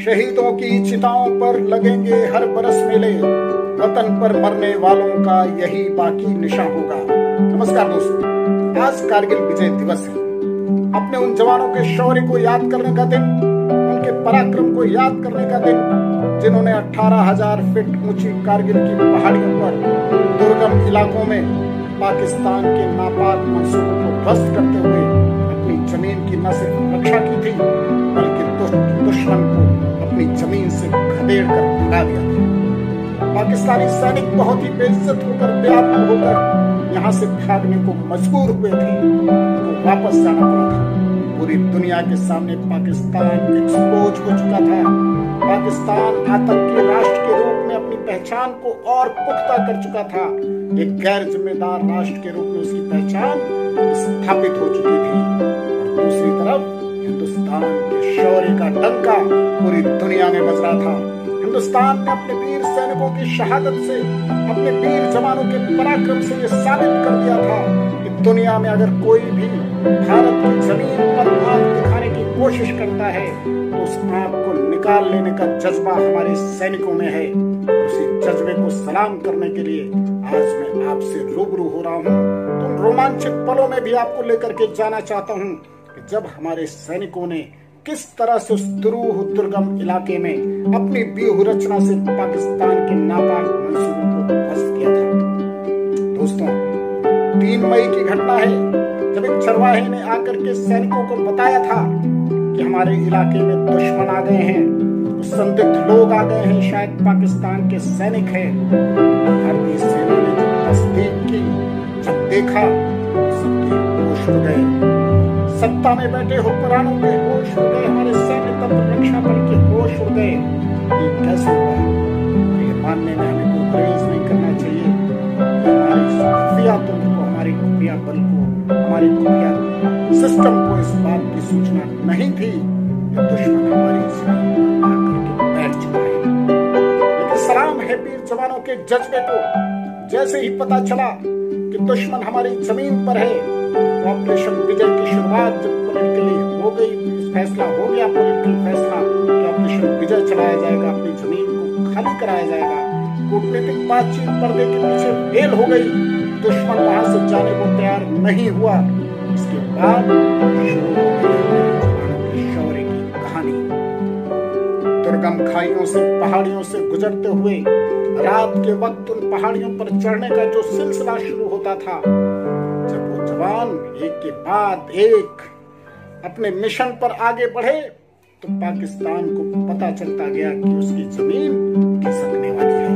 शहीदों की चिताओं पर लगेंगे हर बरस मेले, वतन पर मरने वालों का यही बाकी निशा होगा। नमस्कार दोस्तों, आज कारगिल विजय दिवस है। अपने उन जवानों के शौर्य को याद करने का दिन, उनके पराक्रम को याद करने का दिन, जिन्होंने 18,000 फीट ऊंची कारगिल की पहाड़ियों पर दुर्गम इलाकों में पाकिस्तान के नापाक मंसूबों को ध्वस्त करते हुए अपनी जमीन की न सिर्फ रक्षा की थी, बल्कि दुश्मन को अपनी जमीन से खदेड़ कर भगा दिया था। पाकिस्तानी सैनिक बहुत ही बेइज्जत होकर, बेआबरू होकर यहाँ से भागने को मजबूर हुए थे, तो वापस जाना पड़ा था। पूरी दुनिया के सामने पाकिस्तान एक्सपोज हो चुका था। पाकिस्तान आतंकी राष्ट्र के रूप में अपनी पहचान को और पुख्ता कर चुका था। एक गैर जिम्मेदार राष्ट्र के रूप में उसकी पहचान स्थापित हो चुकी थी। और दूसरी तरफ हिंदुस्तान के शौर्य का डंका पूरी दुनिया में बज रहा था। हिंदुस्तान ने अपने वीर सैनिकों की शहादत से, अपने वीर जवानों के पराक्रम से ये साबित कर दिया था कि दुनिया में अगर कोई भी भारत की जमीन पर आंख दिखाने की कोशिश करता है तो उस आंख को निकाल लेने का जज्बा हमारे सैनिकों में है। उसी जज्बे को सलाम करने के लिए आज मैं आपसे रूबरू हो रहा हूँ। तो उन रोमांचित पलों में भी आपको लेकर के जाना चाहता हूँ कि जब हमारे सैनिकों ने किस तरह से उस दुरूह दुर्गम इलाके में अपनी व्यूह रचना से पाकिस्तान के नापाक मंसूबों को ध्वस्त किया था। दोस्तों, 3 मई की घटना है जब एक चरवाहे ने आकर के सैनिकों को बताया था कि हमारे इलाके में दुश्मन आ गए हैं, संदिग्ध लोग आ गए हैं, शायद पाकिस्तान के सैनिक हैं। भारतीय सेना ने जब तस्दीक की, जब देखा, सबके होश उड़ गए। सत्ता में बैठे हुक्मरानों के होश उड़ गए, हमारे सैन्य तंत्र रक्षा बल के होश उड़ गए। ये कैसे हुआ? ये मानने में हमें कोई गुरेज नहीं करना चाहिए। हमारी खुफिया तंत्र को, हमारी खुफिया बल को, हमारी खुफिया सिस्टम को इस बात की सूचना नहीं थी कि दुश्मन हमारी जमीन पर आकर के बैठ चुका है। लेकिन सलाम है वीर जवानों के जज्बे को। जैसे ही पता चला कि दुश्मन हमारी जमीन पर है, ऑपरेशन विजय की शुरुआत जब पॉलिटिकली हो गई, फैसला हो गया, पॉलिटिकल फैसला कि ऑपरेशन विजय चलाया जाएगा, अपनी जमीन को खाली कराया जाएगा। कूटनीतिक बातचीत पर्दे के पीछे फेल हो गई, दुश्मन वहां से जाने को तैयार नहीं हुआ। इसके बाद शुरू हो गई शौर्य की कहानी। दुर्गम खाइयों से, पहाड़ियों से गुजरते हुए रात के वक्त उन पहाड़ियों पर चढ़ने का जो सिलसिला शुरू होता था, जब वो जवान एक के बाद एक अपने मिशन पर आगे बढ़े तो पाकिस्तान को पता चलता गया कि उसकी जमीन खिसकने वाली है।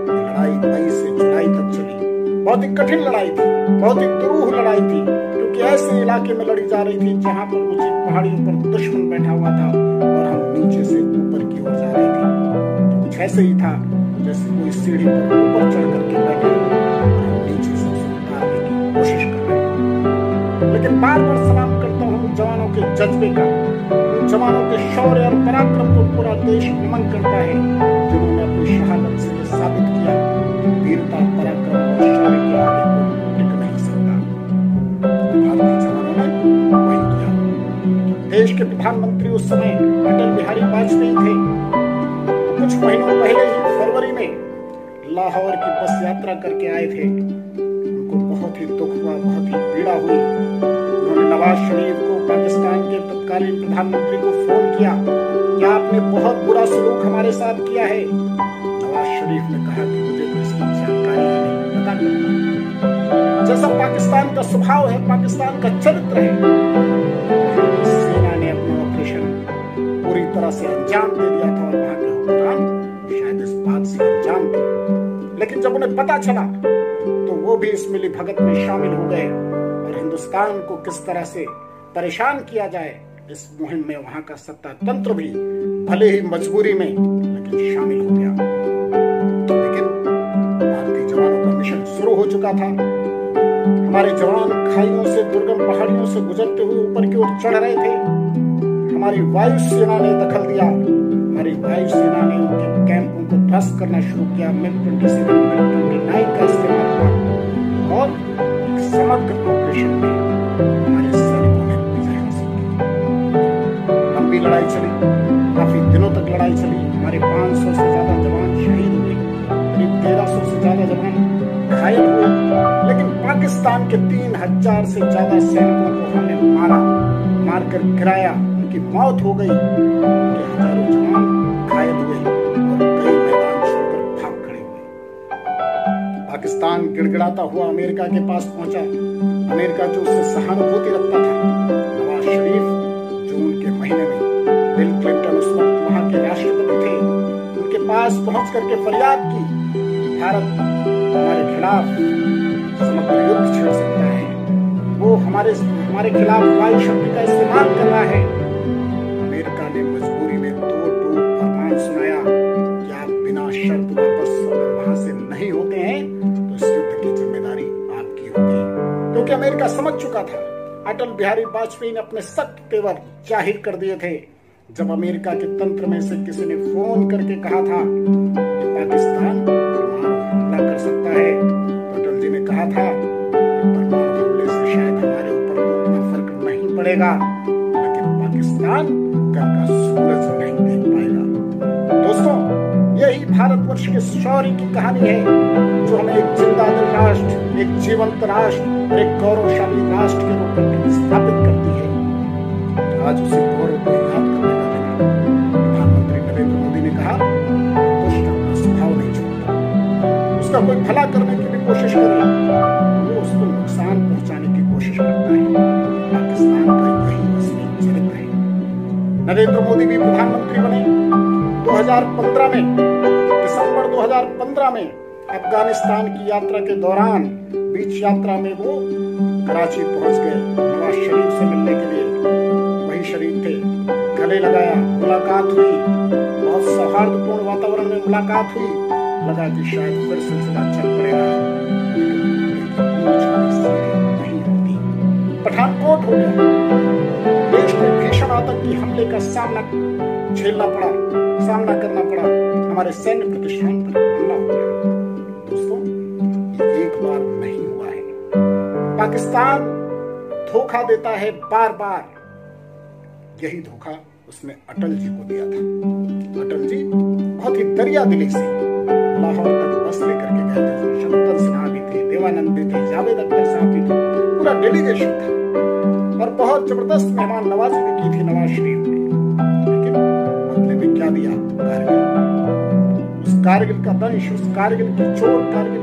लड़ाई मई से जुलाई तक चली। बहुत ही कठिन लड़ाई थी, बहुत ही दुरूह लड़ाई थी, क्योंकि ऐसे इलाके में लड़ी जा रही थी जहां पर ऊंची पहाड़ियों पर दुश्मन बैठा हुआ था और हम नीचे से ऊपर की ओर जा रहे थे। तो कुछ ऐसे ही था जैसे कोई सीढ़ी पर ऊपर चढ़ करके बैठा और नीचे से उतारने की कोशिश कर रहे हैं। लेकिन बार बार सलाम करता हूँ जवानों के जज्बे का, उन जवानों के शौर्य और पराक्रम को पूरा देश नमन करता है, जिन्होंने अपनी शहादत से साबित किया कि वीरता, पराक्रम और शौर्य के आगे कोई टिक नहीं सकता। भारतीय जवानों ने वही किया। देश के प्रधानमंत्री उस समय अटल बिहारी वाजपेयी थे। कुछ महीनों पहले ही फरवरी में लाहौर की बस यात्रा करके आए थे। उनको बहुत ही दुख हुआ, बहुत ही पीड़ा हुई। उन्होंने नवाज शरीफ को, पाकिस्तान के तत्कालीन प्रधानमंत्री को फोन किया कि आपने बहुत बुरा सलूक हमारे साथ किया है। नवाज शरीफ ने कहा कि मुझे तो इसकी जानकारी ही नहीं, पता करना। जैसा पाकिस्तान का स्वभाव है, पाकिस्तान का चरित्र है, सेना ने अपना ऑपरेशन पूरी तरह से अंजाम दे दिया था और वहां के हुक्मरान शायद इस बात से अनजान थे। लेकिन जब उन्हें पता चला तो वो भी इस मिलीभगत में शामिल हो गए और हिंदुस्तान को किस तरह से परेशान किया जाए इस मुहिम में वहां का सत्ता तंत्र भी भले ही मजबूरी में लेकिन शामिल हो गया। लेकिन भारतीय जवानों का मिशन शुरू हो चुका था। हमारे जवान खाइयों से, दुर्गम पहाड़ियों से गुजरते हुए ऊपर की ओर चढ़ रहे थे। हमारी वायुसेना ने दखल दिया। हमारी वायुसेना ने उनके कैंपों को ध्वस्त करना शुरू किया। MiG-27, MiG-29 का इस्तेमाल हुआ और एक समग्र ऑपरेशन में हमारे सैनिकों ने विजय हासिल की। लंबी लड़ाई चली, काफी दिनों तक लड़ाई चली। हमारे 500 से ज्यादा जवान शहीद हुए, करीब 1300 से ज्यादा जवान घायल हुए, लेकिन पाकिस्तान के 3000 से ज्यादा सैनिकों को हमने मारकर गिराया। उनकी मौत हो गई, उनके हजारों जवान घायल हुए और कई मैदान छोड़कर भाग खड़े हुए। पाकिस्तान गिड़गिड़ाता हुआ अमेरिका के पास पहुंचा। अमेरिका जो उससे सहानुभूति रखता था, नवाज शरीफ जो उनके महीने में, बिल क्लिंटन उस वक्त वहां के राष्ट्रपति थे, उनके पास पहुंच करके फरियाद की कि भारत हमारे खिलाफ समग्र युद्ध छेड़ सकता है, वो हमारे खिलाफ वायु शक्ति का इस्तेमाल कर रहा है। अमेरिका ने मजबूरी में दो फरमान सुनाया कि आप बिना शर्त वापस वहां से नहीं होते हैं तो इस युद्ध की जिम्मेदारी आपकी होगी। क्योंकि अमेरिका समझ चुका था। अटल बिहारी वाजपेयी ने अपने सख्त तेवर जाहिर कर दिए थे जब अमेरिका के तंत्र में से किसी ने फोन करके कहा था कि पाकिस्तान परमाणु हमला कर सकता है, तो अटल जी ने कहा था कि परमाणु हमले से शायद हमारे ऊपर तो उतना फर्क नहीं पड़ेगा, लेकिन पाकिस्तान कल का सूरज नहीं देख पाएगा। दोस्तों, यही भारतवर्ष के शौर्य की कहानी है जो हमें एक जिंदा दिल राष्ट्र, एक जीवंत राष्ट्र और एक गौरवशाली राष्ट्र के रूप में स्थापित करती है। आज उसी गौरव को याद करने का दिन है। प्रधानमंत्री नरेंद्र मोदी ने कहा, दुष्ट अपना स्वभाव नहीं छोड़ता, उसका कोई भला करने की भी कोशिश करे वो उसको नुकसान पहुंचाने की कोशिश करता है। पाकिस्तान का यही असली चरित्र है। नरेंद्र मोदी भी प्रधानमंत्री बने 2015 में। दिसंबर 2015 में अफगानिस्तान की यात्रा के दौरान बीच यात्रा में वो कराची पहुंच गए नवाज शरीफ से मिलने के लिए। वही शरीफ थे, गले लगाया, मुलाकात हुई, बहुत सौहार्दपूर्ण वातावरण में मुलाकात हुई। लगा कि शायद फिर सिलसिला चल पड़ेगा, नहीं होती। पठानकोट हो गया। देश को भीषण आतंकी हमले का सामना करना पड़ा। हमारे सैन्य प्रतिष्ठान पर हमला हो गया। दोस्तों, ये एक बार नहीं हुआ है। पाकिस्तान धोखा देता है बार बार। यही धोखा उसने अटल जी को दिया था। अटल जी बहुत ही दरिया दिली से लाहौर तक बस लेकर के गए थे। उसमें शंकर सिन्हा भी थे, देवानंद भी थे, जावेद अख्तर साहब भी थे, पूरा डेलीगेशन था और बहुत जबरदस्त मेहमान नवाजी भी की थी नवाज शरीफ ने। लेकिन बदले में क्या दिया? कारगिल। उस कारगिल का दंश, उस कारगिल की चोट, कारगिल